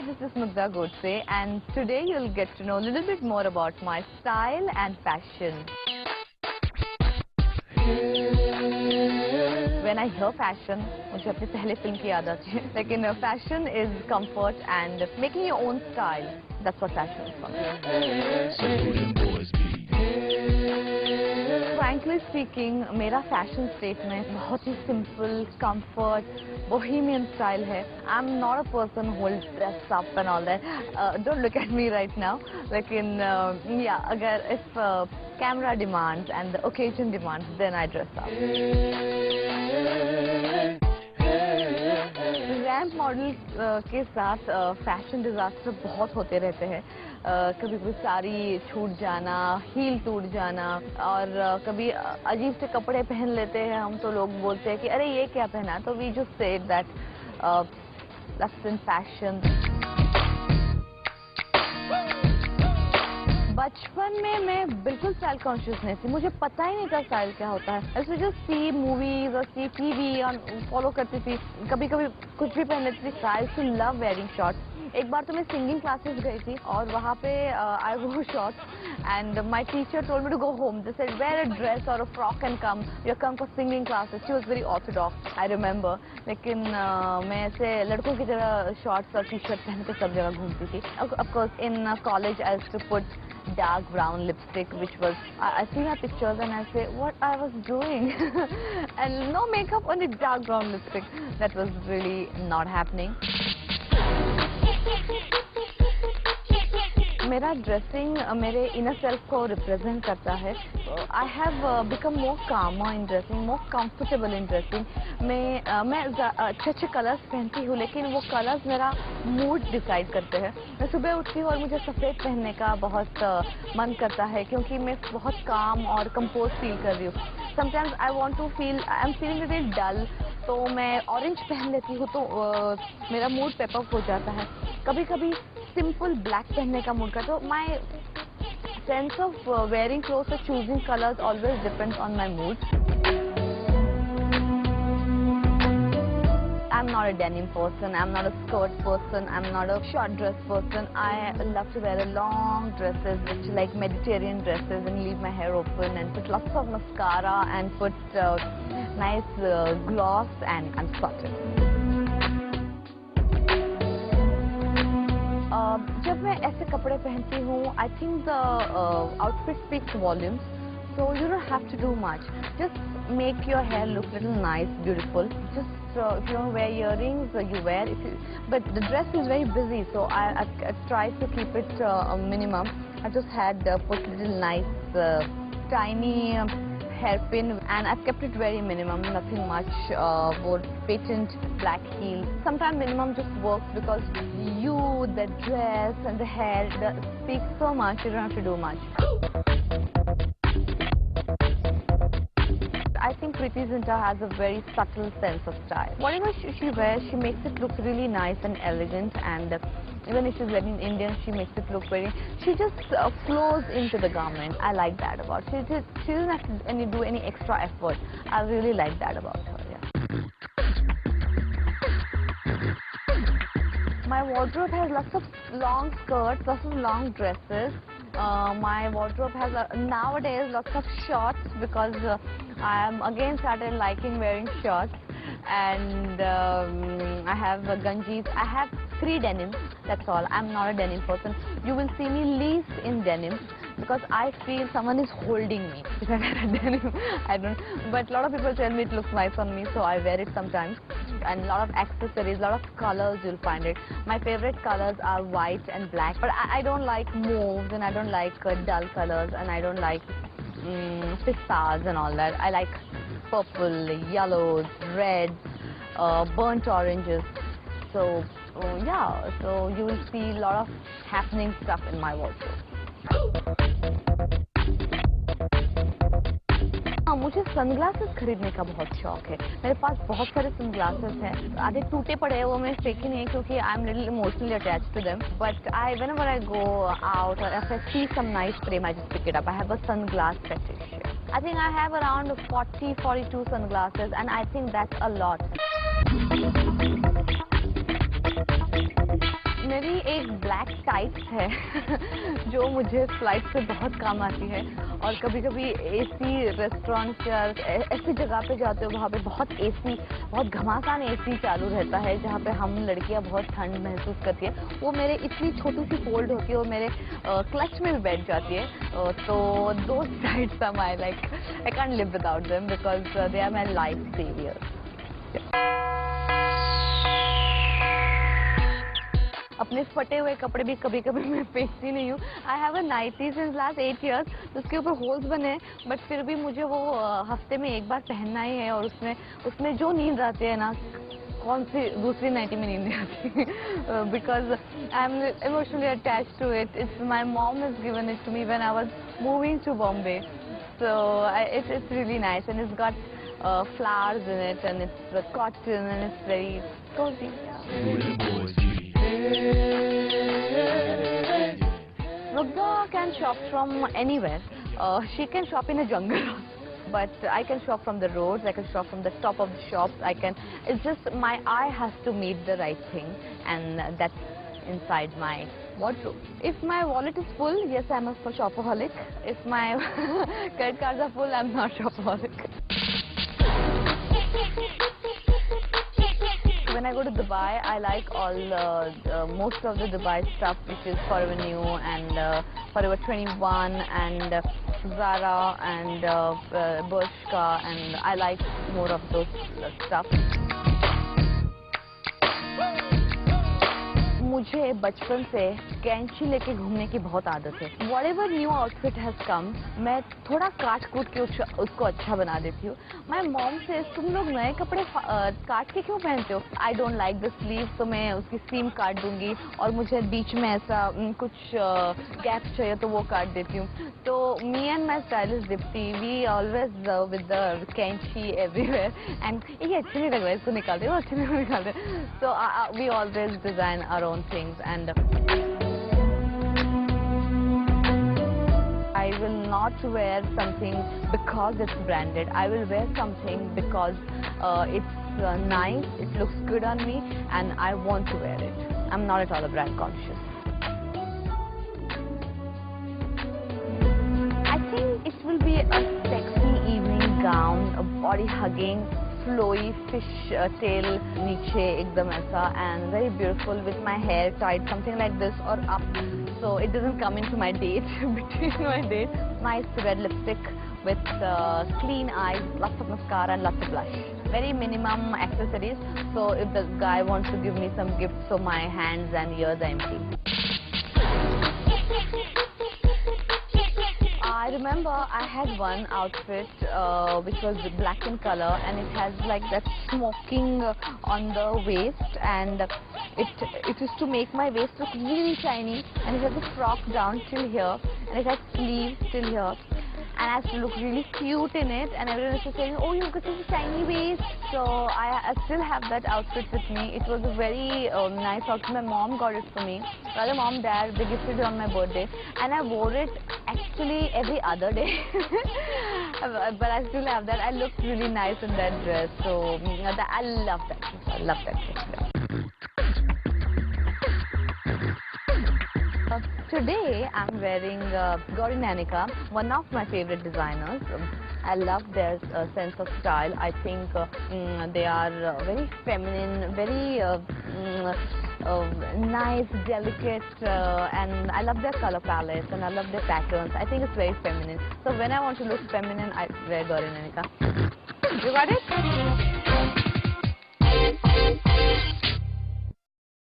Hi, this is Mugdha Godse, and today you'll get to know a little bit more about my style and fashion. When I hear fashion, मुझे अपनी पहले film की याद आती है. लेकिन fashion is comfort and making your own style. That's what fashion is for me. Frankly speaking, मेरा fashion statement बहुत ही simple, comfort, bohemian style है. I'm not a person who will dress up and all that. Don't look at me right now. लेकिन yeah, अगर if camera demands and the occasion demands, then I dress up. Ramp model के साथ fashion disaster बहुत होते रहते हैं. कभी कभी साड़ी छूट जाना, हील टूट जाना, और कभी अजीब से कपड़े पहन लेते हैं हम, तो लोग बोलते हैं कि अरे ये क्या पहना. तो we just said that that's in fashion. बचपन में मैं बिल्कुल स्टाइल कॉन्शियस नहीं थी. मुझे पता ही नहीं था स्टाइल क्या होता है. ऐसे जस्ट सी मूवीज और सी टीवी और फॉलो करती थी. कभी कभी कुछ भी पहन लेती थी. आई टू लव वेयरिंग शॉर्ट्स. एक बार तो मैं सिंगिंग क्लासेस गई थी और वहाँ पे I wore shorts and my teacher told me to go home. They said wear a dress और a frock and come, you come for singing classes. She was very orthodox, I remember. लेकिन मैं ऐसे लड़कों की तरह shorts और T shirt पहन के सब जगह घूमती थी. Of course in college I used to put dark brown lipstick, which was I see my pictures and I say what I was doing. And no makeup, only dark brown lipstick. That was really not happening. मेरा dressing मेरे inner self को represent करता है. I have become more calmer in dressing, more comfortable in dressing. मैं अच्छे अच्छे colours पहनती हूँ, लेकिन वो कलर्स मेरा मूड डिसाइड करते हैं. मैं सुबह उठती हूँ और मुझे सफ़ेद पहनने का बहुत मन करता है, क्योंकि मैं बहुत काम और कंपोज फील कर रही हूँ. Sometimes I want to feel I am feeling little dull, तो मैं ऑरेंज पहन लेती हूँ, तो मेरा मूड पेपअप हो जाता है. कभी कभी सिंपल ब्लैक पहनने का मूड का. तो my sense of wearing clothes और choosing colours always depends on my mood. I'm not a denim person, I'm not a skirt person, I'm not a short dress person. I love to wear long dresses, which like Mediterranean dresses, and leave my hair open and put lots of mascara and put nice gloss, and I'm sorted. जब मैं ऐसे कपड़े पहनती हूँ, I think the outfit speaks volumes. So you don't have to do much. Just make your hair look little nice, beautiful. Just if you don't wear earrings, you wear. But the dress is very busy, so I try to keep it minimum. I just had put little nice tiny hairpin, and I've kept it very minimum, nothing much. Wore patent black heels. Sometimes minimum just works because you, the dress and the hair speaks so much. You don't have to do much. I think Preeti Zinta has a very subtle sense of style. Whatever she wears, she makes it look really nice and elegant, and even if she's wearing Indian, she makes it look very. She just flows into the garment. I like that about her. She doesn't have to do any extra effort. I really like that about her. Yeah. My wardrobe has lots of long skirts, lots of long dresses. My wardrobe has nowadays lots of shorts, because I am again started liking wearing shorts, and I have ganjis. I have 3 denims, that's all. I'm not a denim person. You will see me least in denim because I feel someone is holding me. If I wear a denim, I don't. But a lot of people tell me it looks nice on me, so I wear it sometimes. And a lot of accessories, a lot of colors, you'll find it. My favorite colors are white and black, but I don't like mauves, and I don't like dull colors, and I don't like pistas and all that. I like purple, yellows, reds, burnt oranges. So yeah, so you will see a lot of happening stuff in my wardrobe. मुझे sunglasses खरीदने का बहुत शौक है. मेरे पास बहुत सारे sunglasses हैं. आधे टूटे पड़े हैं, वो मैं फेंके नहीं है, क्योंकि I am little emotionally attached to them. But whenever I go out or if I see some nice frame, I just pick it up. I have a sunglass fetish. I think I have around 42 sunglasses, and I think that's a lot. मेरी एक black tights है जो मुझे flight से बहुत काम आती है। और कभी कभी एसी रेस्टोरेंट्स या ऐसी जगह पे जाते हो वहाँ पे बहुत एसी, बहुत घमासान एसी चालू रहता है जहाँ पे हम लड़कियाँ बहुत ठंड महसूस करती है। वो मेरे इतनी छोटी सी फोल्ड होती है और मेरे क्लच में भी बैठ जाती है। तो दो tights are my like I can't live without them because they are my life saviour. अपने फटे हुए कपड़े भी कभी कभी मैं फेंकती नहीं हूँ। I have a nightie since last 8 years, उसके ऊपर होल्स बने हैं, बट फिर भी मुझे वो हफ्ते में एक बार पहनना ही है। और उसमें जो नींद आती है ना, कौन सी दूसरी नाइटी में नींद आती है because I am emotionally attached to it. It's my mom has given it to me when I was moving to Bombay, so it's really nice and it's got flowers in it and it's cotton and it's very cozy. Rugda can shop from anywhere. She can shop in a jungle, but I can shop from the roads. I can shop from the top of the shops. It's just my eye has to meet the right thing, and that's inside my wardrobe. If my wallet is full, yes, I'm a shopaholic. If my credit cards are full, I'm not shopaholic. When I go to Dubai, I like most of the Dubai stuff, which is Forever New and Forever 21 and Zara and Bershka, and I like more of those stuff. मुझे बचपन से कैंची लेके घूमने की बहुत आदत है। Whatever new outfit has come, मैं थोड़ा काट कूट के उसको अच्छा बना देती हूँ। My mom says, तुम लोग नए कपड़े काट के क्यों पहनते हो? I don't like the sleeves, तो मैं उसकी सीम काट दूंगी, और मुझे बीच में ऐसा कुछ गैप चाहिए तो वो काट देती हूँ। तो me and my stylist Dipti, we always with the कैंची everywhere, and ये अच्छा नहीं लग रहा है, इसको निकाल दे, वो अच्छा नहीं निकाल दे। So we always design our own things, and I will not wear something because it's branded. I will wear something because it's nice, it looks good on me, and I want to wear it. I'm not at all a brand conscious. I think it will be a sexy evening gown, a body hugging, flowy fish tail niche ekdam aisa, and very beautiful with my hair tied something like this or up, so it doesn't come into my date between my dates. Nice red lipstick with clean eyes, lots of mascara and lots of blush. Very minimum accessories, so if the guy wants to give me some gifts, so my hands and ears are empty. I remember I had one outfit which was black in color, and it has like that smoking on the waist, and it used to make my waist look really shiny, and it has a frock down till here, and it has sleeves till here, and I used to look really cute in it, and everyone used to say, oh, you've got such a shiny waist. So I still have that outfit with me. It was a very nice outfit. My mom got it for me. Rather, mom, dad, they gifted it on my birthday, and I wore it actually every other day. But I still have that. I looked really nice in that dress. So I love that. I love that dress. Today I'm wearing Gauri Nanika, one of my favorite designers. I love their sense of style. I think they are very feminine, very nice, delicate, and I love their color palette and I love their patterns. I think it's very feminine. So when I want to look feminine, I wear Gauri Nanika. You got it?